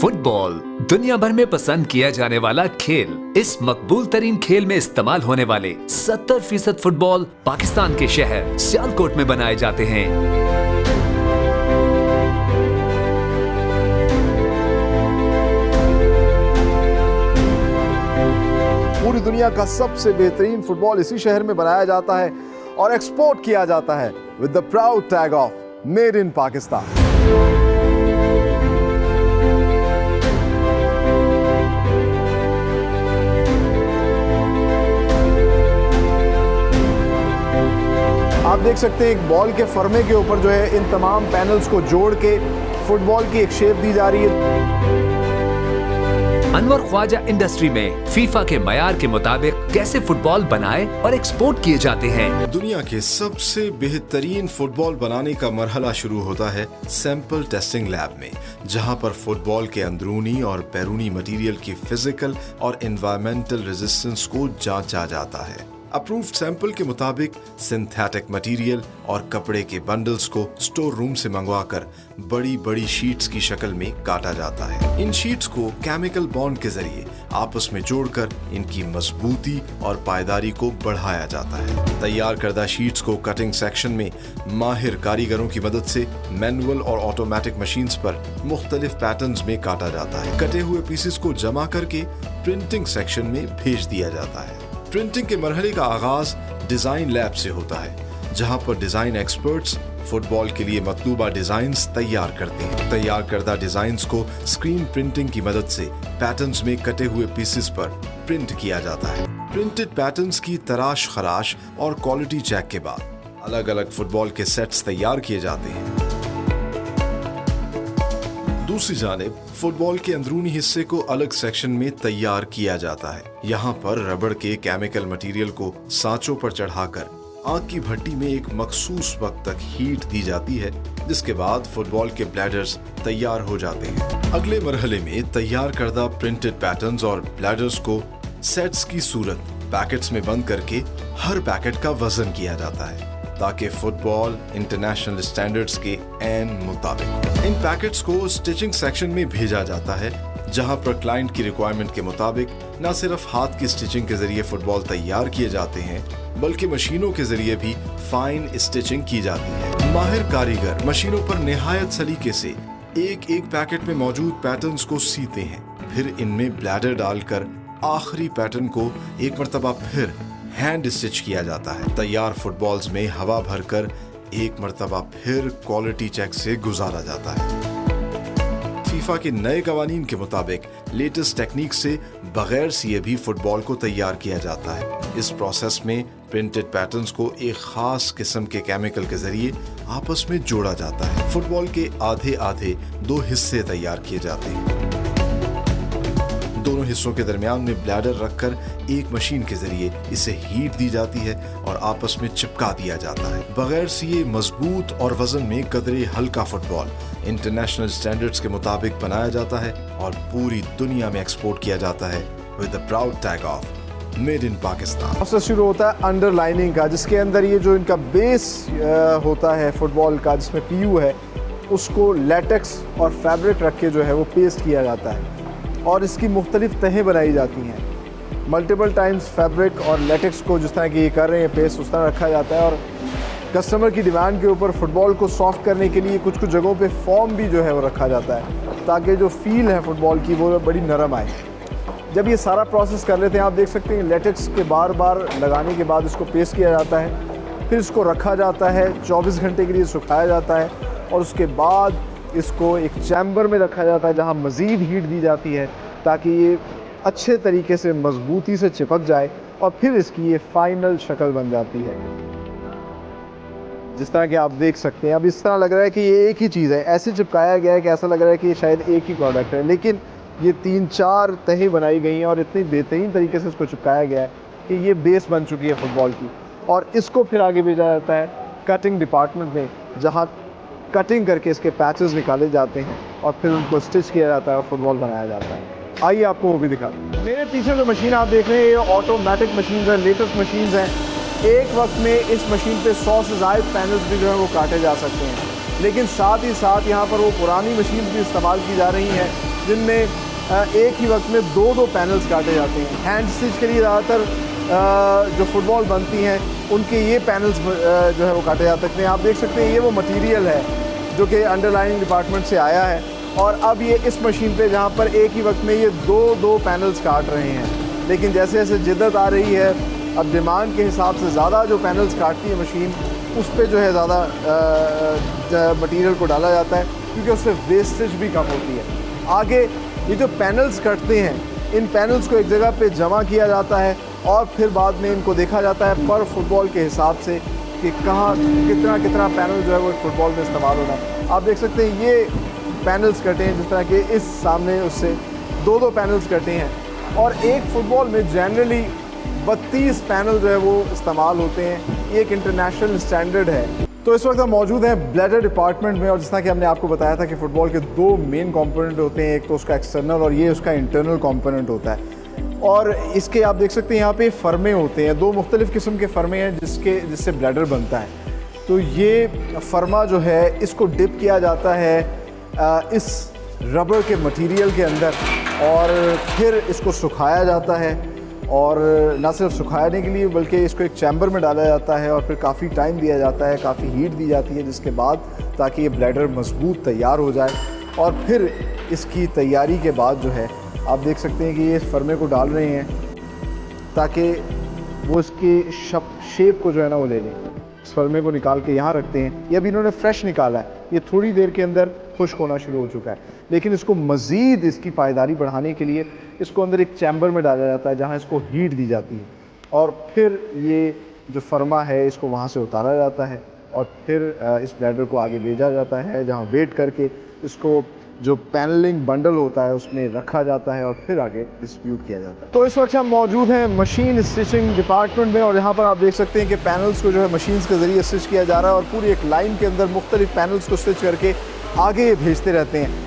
Football दुनिया भर में पसंद किया जाने वाला खेल। इस मकबूल तरीन खेल में इस्तेमाल होने वाले 70% फुटबॉल पाकिस्तान के शहर सियालकोट में बनाए जाते हैं। पूरी दुनिया का सबसे बेहतरीन फुटबॉल इसी शहर में बनाया जाता है और एक्सपोर्ट किया जाता है with the proud tag of made in Pakistan. आप देख सकते हैं एक बॉल के फर्मे के ऊपर जो है इन तमाम पैनल्स को जोड़ के फुटबॉल की एक शेप दी जा रही है। अनवर ख्वाजा इंडस्ट्री में फीफा के मयार के मुताबिक कैसे फुटबॉल बनाए और एक्सपोर्ट किए जाते हैं। दुनिया के सबसे बेहतरीन फुटबॉल बनाने का मरहला शुरू होता है सैंपल टेस्टिंग लैब में, जहां पर फुटबॉल के अंदरूनी और बैरूनी मटेरियल की फिजिकल और एनवायरमेंटल रेजिस्टेंस को जांचा जाता है। अप्रूव्ड सैंपल के मुताबिक सिंथेटिक मटेरियल और कपड़े के बंडल्स को स्टोर रूम से मंगवाकर बड़ी बड़ी शीट्स की शक्ल में काटा जाता है। इन शीट्स को केमिकल बॉन्ड के जरिए आपस में जोड़कर इनकी मजबूती और पायदारी को बढ़ाया जाता है। तैयार करदा शीट्स को कटिंग सेक्शन में माहिर कारीगरों की मदद से मैनुअल और ऑटोमेटिक मशीन्स पर मुख्तलिफ पैटर्न्स में काटा जाता है। कटे हुए पीसेस को जमा करके प्रिंटिंग सेक्शन में भेज दिया जाता है। प्रिंटिंग के मरहले का आगाज डिजाइन लैब से होता है, जहां पर डिजाइन एक्सपर्ट्स फुटबॉल के लिए मतलूबा डिजाइन्स तैयार करते हैं। तैयार करदा डिजाइन्स को स्क्रीन प्रिंटिंग की मदद से पैटर्न्स में कटे हुए पीसेस पर प्रिंट किया जाता है। प्रिंटेड पैटर्न्स की तराश खराश और क्वालिटी चेक के बाद अलग अलग फुटबॉल के सेट्स तैयार किए जाते हैं। दूसरी जानिब फुटबॉल के अंदरूनी हिस्से को अलग सेक्शन में तैयार किया जाता है। यहाँ पर रबड़ के केमिकल मटेरियल को सांचों पर चढ़ाकर आग की भट्टी में एक मखसूस वक्त तक हीट दी जाती है, जिसके बाद फुटबॉल के ब्लैडर्स तैयार हो जाते हैं। अगले मरहले में तैयार करदा प्रिंटेड पैटर्न्स और ब्लैडर्स को सेट्स की सूरत पैकेट्स में बंद करके हर पैकेट का वजन किया जाता है, ताकि फुटबॉल इंटरनेशनल स्टैंडर्ड्स के ऐन मुताबिक। इन पैकेट्स को स्टिचिंग सेक्शन में भेजा जाता है, जहां पर क्लाइंट की रिक्वायरमेंट के मुताबिक न सिर्फ हाथ की स्टिचिंग के जरिए फुटबॉल तैयार किए जाते हैं, बल्कि मशीनों के जरिए भी फाइन स्टिचिंग की जाती है। माहिर कारीगर मशीनों पर निहायत सलीके से एक एक पैकेट में मौजूद पैटर्न्स को सीते हैं, फिर इनमें ब्लैडर डालकर आखिरी पैटर्न को एक मरतबा फिर हैंड स्टिच किया जाता है। तैयार फुटबॉल्स में हवा भरकर एक मरतबा फिर क्वालिटी चेक से गुजारा जाता है। फीफा के नए कवानीन के मुताबिक लेटेस्ट टेक्निक से बगैर सिए भी फुटबॉल को तैयार किया जाता है। इस प्रोसेस में प्रिंटेड पैटर्न्स को एक खास किस्म के केमिकल के जरिए आपस में जोड़ा जाता है। फुटबॉल के आधे आधे दो हिस्से तैयार किए जाते हैं। दोनों हिस्सों के दरमियान में ब्लैडर रखकर एक मशीन के जरिए इसे हीट दी जाती है और आपस में चिपका दिया जाता है। बगैर सिए मजबूत और वजन में कदरे हल्का फुटबॉल इंटरनेशनल स्टैंडर्ड्स के मुताबिक बनाया जाता है और पूरी दुनिया में एक्सपोर्ट किया जाता है with the proud tag of made in Pakistan. Process शुरू होता है अंडरलाइनिंग का, जिसके अंदर ये जो इनका बेस होता है फुटबॉल का, जिसमें पीयू है, उसको लेटेक्स और फैब्रिक रख के जो है वो पेस्ट किया जाता है और इसकी मुख्तलिफ तहें बनाई जाती हैं। मल्टीपल टाइम्स फैब्रिक और लेटेक्स को जिस तरह की ये कर रहे हैं पेस्ट, उस तरह रखा जाता है और कस्टमर की डिमांड के ऊपर फुटबॉल को सॉफ्ट करने के लिए कुछ कुछ जगहों पे फॉर्म भी जो है वो रखा जाता है, ताकि जो फील है फुटबॉल की वो बड़ी नरम आए। जब ये सारा प्रोसेस कर लेते हैं, आप देख सकते हैं लेटेक्स के बार बार लगाने के बाद इसको पेस्ट किया जाता है, फिर इसको रखा जाता है, 24 घंटे के लिए सुखाया जाता है और उसके बाद इसको एक चैम्बर में रखा जाता है, जहां मज़ीद हीट दी जाती है ताकि ये अच्छे तरीके से मजबूती से चिपक जाए और फिर इसकी ये फाइनल शक्ल बन जाती है। जिस तरह कि आप देख सकते हैं, अब इस तरह लग रहा है कि ये एक ही चीज़ है, ऐसे चिपकाया गया है कि ऐसा लग रहा है कि ये शायद एक ही प्रोडक्ट है, लेकिन ये 3-4 तहें बनाई गई हैं और इतनी बेहतरीन तरीके से इसको चिपकाया गया है कि ये बेस बन चुकी है फुटबॉल की। और इसको फिर आगे भेजा जाता है कटिंग डिपार्टमेंट में, जहाँ कटिंग करके इसके पैचेस निकाले जाते हैं और फिर उनको स्टिच किया जाता है और फुटबॉल बनाया जाता है। आइए आपको वो भी दिखा दूँ। मेरे पीछे जो मशीन आप देख रहे हैं ये ऑटोमेटिक मशीन है, लेटेस्ट मशीन हैं। एक वक्त में इस मशीन पे 100 से ज़ायद पैनल्स भी जो है वो काटे जा सकते हैं, लेकिन साथ ही साथ यहाँ पर वो पुरानी मशीन भी इस्तेमाल की जा रही हैं जिनमें एक ही वक्त में दो पैनल्स काटे जाते हैं। हैंड स्टिच के लिए ज़्यादातर जो फुटबॉल बनती हैं उनके ये पैनल्स जो है वो काटे जा सकते हैं। आप देख सकते हैं ये वो मटेरियल है जो कि अंडरलाइनिंग डिपार्टमेंट से आया है, और अब ये इस मशीन पे जहाँ पर एक ही वक्त में ये दो पैनल्स काट रहे हैं। लेकिन जैसे जैसे जिद्दत आ रही है, अब डिमांड के हिसाब से ज़्यादा जो पैनल्स काटती है मशीन, उस पर जो है ज़्यादा मटेरियल को डाला जाता है, क्योंकि उससे वेस्टेज भी कम होती है। आगे ये जो पैनल्स कटते हैं, इन पैनल्स को एक जगह पे जमा किया जाता है और फिर बाद में इनको देखा जाता है पर फुटबॉल के हिसाब से कि कहाँ कितना पैनल जो है वो फुटबॉल में इस्तेमाल होना है। आप देख सकते हैं ये पैनल्स कटे हैं, जिस तरह के इस सामने उससे दो पैनल्स कटे हैं, और एक फुटबॉल में जनरली 32 पैनल जो है वो इस्तेमाल होते हैं। ये एक इंटरनेशनल स्टैंडर्ड है। तो इस वक्त हम मौजूद हैं ब्लैडर डिपार्टमेंट में, और जिस तरह कि हमने आपको बताया था कि फ़ुटबॉल के दो मेन कंपोनेंट होते हैं, एक तो उसका एक्सटर्नल और ये उसका इंटरनल कंपोनेंट होता है। और इसके आप देख सकते हैं यहाँ पे फर्मे होते हैं, दो मुख्तलिफ़ किस्म के फर्मे हैं जिससे ब्लैडर बनता है। तो ये फर्मा जो है इसको डिप किया जाता है इस रबर के मटेरियल के अंदर, और फिर इसको सुखाया जाता है, और ना सिर्फ सुखाने के लिए बल्कि इसको एक चैम्बर में डाला जाता है और फिर काफ़ी टाइम दिया जाता है, काफ़ी हीट दी जाती है, जिसके बाद ताकि ये ब्लैडर मजबूत तैयार हो जाए। और फिर इसकी तैयारी के बाद जो है आप देख सकते हैं कि ये इस फर्मे को डाल रहे हैं ताकि वो इसकी शेप को जो है ना वो ले लें। इस फर्मे को निकाल के यहाँ रखते हैं। ये अभी इन्होंने फ्रेश निकाला है, ये थोड़ी देर के अंदर खुश्क होना शुरू हो चुका है, लेकिन इसको मज़ीद इसकी पायदारी बढ़ाने के लिए इसको अंदर एक चैम्बर में डाला जाता है जहाँ इसको हीट दी जाती है, और फिर ये जो फर्मा है इसको वहाँ से उतारा जाता है और फिर इस ब्लैडर को आगे भेजा जाता है, जहाँ वेट करके इसको जो पैनलिंग बंडल होता है उसमें रखा जाता है और फिर आगे डिस्ट्रीब्यूट किया जाता है। तो इस वक्त हम मौजूद हैं मशीन स्टिचिंग डिपार्टमेंट में, और यहाँ पर आप देख सकते हैं कि पैनल्स को जो है मशीन्स के ज़रिए स्टिच किया जा रहा है, और पूरी एक लाइन के अंदर मुख्तलिफ पैनल्स को स्टिच करके आगे भेजते रहते हैं।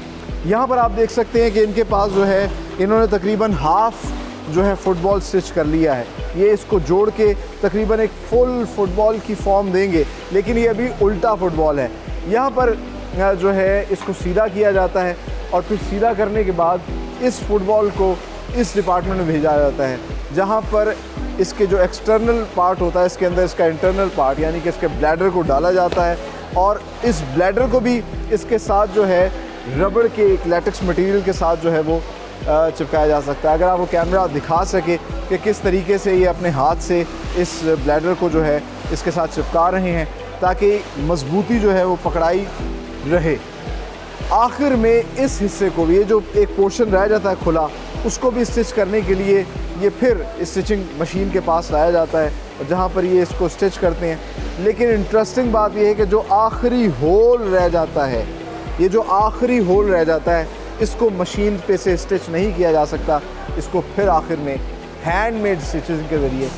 यहाँ पर आप देख सकते हैं कि इनके पास जो है इन्होंने तकरीबन हाफ जो है फुटबॉल स्टिच कर लिया है। ये इसको जोड़ के तकरीबन एक फुल फुटबॉल की फॉर्म देंगे, लेकिन ये अभी उल्टा फुटबॉल है। यहाँ पर जो है इसको सीधा किया जाता है, और फिर सीधा करने के बाद इस फुटबॉल को इस डिपार्टमेंट में भेजा जाता है, जहाँ पर इसके जो एक्सटर्नल पार्ट होता है इसके अंदर इसका इंटरनल पार्ट यानी कि इसके ब्लैडर को डाला जाता है, और इस ब्लैडर को भी इसके साथ जो है रबड़ के एक लैटेक्स मटेरियल के साथ जो है वो चिपकाया जा सकता है। अगर आपको कैमरा दिखा सके कि किस तरीके से ये अपने हाथ से इस ब्लैडर को जो है इसके साथ चिपका रहे हैं ताकि मजबूती जो है वो पकड़ाई रहे। आखिर में इस हिस्से को भी, ये जो एक पोर्शन रह जाता है खुला, उसको भी स्टिच करने के लिए ये फिर स्टिचिंग मशीन के पास लाया जाता है, जहाँ पर ये इसको स्टिच करते हैं। लेकिन इंटरेस्टिंग बात ये है कि जो आखिरी होल रह जाता है, ये जो आखिरी होल रह जाता है, इसको मशीन पे से स्टिच नहीं किया जा सकता। इसको फिर आखिर में हैंडमेड स्टिचिंग के ज़रिए,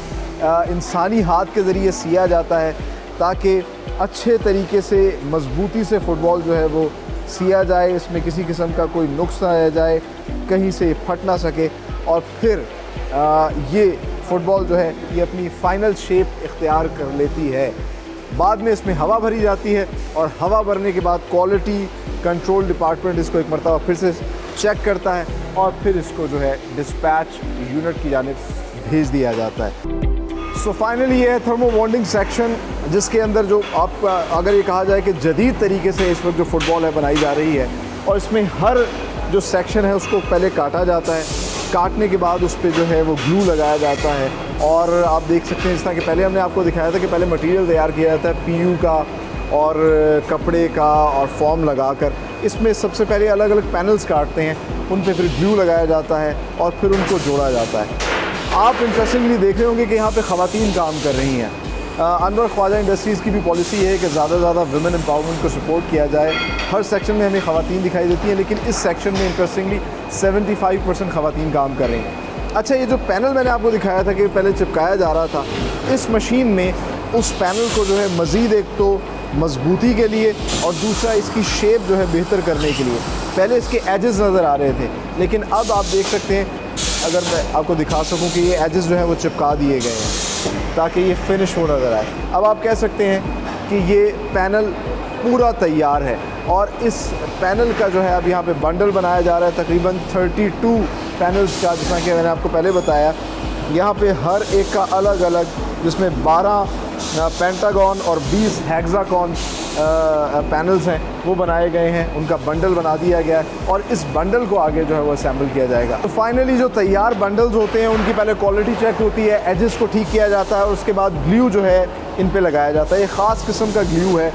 इंसानी हाथ के ज़रिए सिया जाता है, ताकि अच्छे तरीके से मजबूती से फ़ुटबॉल जो है वो सिया जाए, इसमें किसी किस्म का कोई नुक्स ना रह जाए, कहीं से फट ना सके, और फिर ये फ़ुटबॉल जो है ये अपनी फ़ाइनल शेप इख्तियार कर लेती है। बाद में इसमें हवा भरी जाती है, और हवा भरने के बाद क्वालिटी कंट्रोल डिपार्टमेंट इसको एक मरतबा फिर से चेक करता है, और फिर इसको जो है डिस्पैच यूनिट की जानिब भेज दिया जाता है। सो फाइनली ये है थर्मो बॉन्डिंग सेक्शन, जिसके अंदर जो आप अगर ये कहा जाए कि जदीद तरीके से इस वक्त जो फ़ुटबॉल है बनाई जा रही है, और इसमें हर जो सेक्शन है उसको पहले काटा जाता है। काटने के बाद उस पर जो है वो ग्लू लगाया जाता है, और आप देख सकते हैं जिस तरह कि पहले हमने आपको दिखाया था कि पहले मटेरियल तैयार किया जाता है पीयू का और कपड़े का और फॉर्म लगाकर। इसमें सबसे पहले अलग अलग पैनल्स काटते हैं, उन पर फिर ग्लू लगाया जाता है और फिर उनको जोड़ा जाता है। आप इंटरेस्टिंगली देख रहे होंगे कि यहाँ पे ख़वातीन काम कर रही हैं। अनवर ख्वाजा इंडस्ट्रीज़ की भी पॉलिसी है कि ज़्यादा से ज़्यादा वुमेन एम्पावरमेंट को सपोर्ट किया जाए। हर सेक्शन में हमें ख़वातीन दिखाई देती हैं, लेकिन इस सेक्शन में इंटरेस्टिंगली 75% ख़वातीन काम कर रही हैं। अच्छा, ये जो पैनल मैंने आपको दिखाया था कि पहले चिपकाया जा रहा था, इस मशीन में उस पैनल को जो है मज़ीद एक तो मजबूती के लिए और दूसरा इसकी शेप जो है बेहतर करने के लिए, पहले इसके एजेस नज़र आ रहे थे, लेकिन अब आप देख सकते हैं, अगर मैं आपको दिखा सकूं कि ये एजेस जो है वो चिपका दिए गए हैं ताकि ये फिनिश हो नज़र आए। अब आप कह सकते हैं कि ये पैनल पूरा तैयार है, और इस पैनल का जो है अब यहाँ पे बंडल बनाया जा रहा है तकरीबन 32 पैनल्स का, जैसा कि मैंने आपको पहले बताया। यहाँ पे हर एक का अलग अलग, जिसमें 12 पेंटागन और 20 हेक्सागन पैनल्स हैं वो बनाए गए हैं, उनका बंडल बना दिया गया है और इस बंडल को आगे जो है वो असेंबल किया जाएगा। तो फाइनली जो तैयार बंडल्स होते हैं उनकी पहले क्वालिटी चेक होती है, एजेस को ठीक किया जाता है और उसके बाद ग्लू जो है इन पे लगाया जाता है। ये ख़ास किस्म का ग्लू है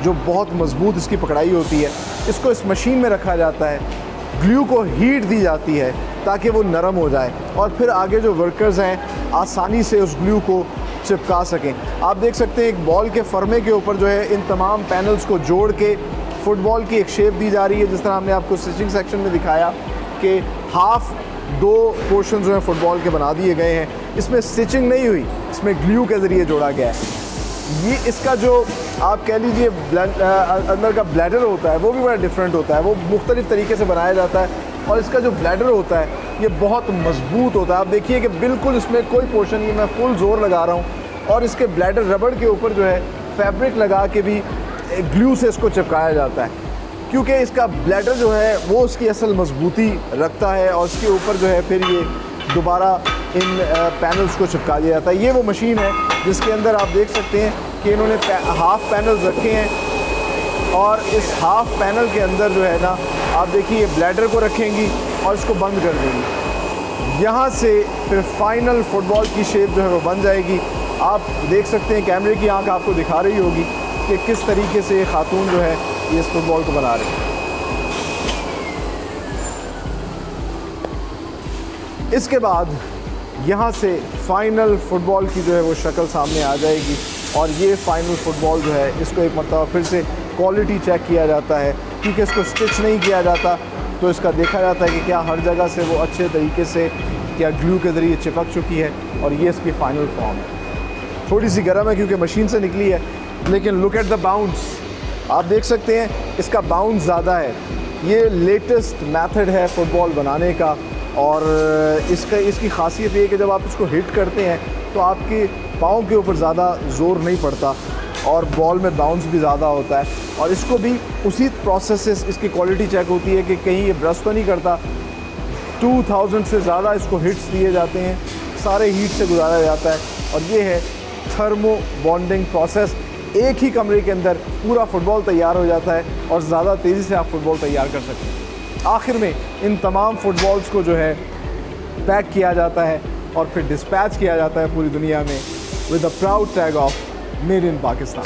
जो बहुत मजबूत इसकी पकड़ाई होती है। इसको इस मशीन में रखा जाता है, ग्लू को हीट दी जाती है ताकि वो नरम हो जाए और फिर आगे जो वर्कर्स हैं आसानी से उस ग्लू को चिपका सकें। आप देख सकते हैं एक बॉल के फर्मे के ऊपर जो है इन तमाम पैनल्स को जोड़ के फुटबॉल की एक शेप दी जा रही है। जिस तरह हमने आपको स्टिचिंग सेक्शन में दिखाया कि हाफ 2 पोर्शन जो है फुटबॉल के बना दिए गए हैं, इसमें स्टिचिंग नहीं हुई, इसमें ग्लू के ज़रिए जोड़ा गया है। ये इसका जो आप कह लीजिए अंदर का ब्लैडर होता है वो भी बड़ा डिफरेंट होता है, वो मुख्तलिफ़ तरीके से बनाया जाता है और इसका जो ब्लैडर होता है ये बहुत मजबूत होता है। आप देखिए कि बिल्कुल इसमें कोई पोर्शन नहीं, मैं फुल जोर लगा रहा हूँ और इसके ब्लैडर रबड़ के ऊपर जो है फैब्रिक लगा के भी ग्लू से इसको चिपकाया जाता है, क्योंकि इसका ब्लैडर जो है वो उसकी असल मजबूती रखता है और इसके ऊपर जो है फिर ये दोबारा इन पैनल्स को चिपका दिया जाता है। ये वो मशीन है जिसके अंदर आप देख सकते हैं कि इन्होंने हाफ पैनल्स रखे हैं और इस हाफ पैनल के अंदर जो है ना आप देखिए ब्लैडर को रखेंगी और इसको बंद कर देंगी। यहाँ से फिर फाइनल फुटबॉल की शेप जो है वो बन जाएगी। आप देख सकते हैं कैमरे की आंख आपको दिखा रही होगी कि किस तरीके से ये खातून जो है ये इस फुटबॉल को बना रही है। इसके बाद यहाँ से फाइनल फुटबॉल की जो है वो शक्ल सामने आ जाएगी और ये फाइनल फुटबॉल जो है इसको एक मरतबा फिर से क्वालिटी चेक किया जाता है, क्योंकि इसको स्टिच नहीं किया जाता तो इसका देखा जाता है कि क्या हर जगह से वो अच्छे तरीके से क्या ग्लू के ज़रिए चिपक चुकी है और ये इसकी फ़ाइनल फॉर्म है। थोड़ी सी गर्म है क्योंकि मशीन से निकली है, लेकिन लुक एट द बाउंस, आप देख सकते हैं इसका बाउंस ज़्यादा है। ये लेटेस्ट मेथड है फ़ुटबॉल बनाने का और इसकी खासियत ये है कि जब आप इसको हिट करते हैं तो आपके पाँव के ऊपर ज़्यादा ज़ोर नहीं पड़ता और बॉल में बाउंस भी ज़्यादा होता है और इसको भी उसी प्रोसेस से इसकी क्वालिटी चेक होती है कि कहीं ये ब्रश तो नहीं करता। 2000 से ज़्यादा इसको हिट्स दिए जाते हैं, सारे हीट से गुजारा जाता है और ये है थर्मो बॉन्डिंग प्रोसेस। एक ही कमरे के अंदर पूरा फुटबॉल तैयार हो जाता है और ज़्यादा तेज़ी से आप फुटबॉल तैयार कर सकते हैं। आखिर में इन तमाम फुटबॉल्स को जो है पैक किया जाता है और फिर डिस्पैच किया जाता है पूरी दुनिया में with the proud tag of made in Pakistan.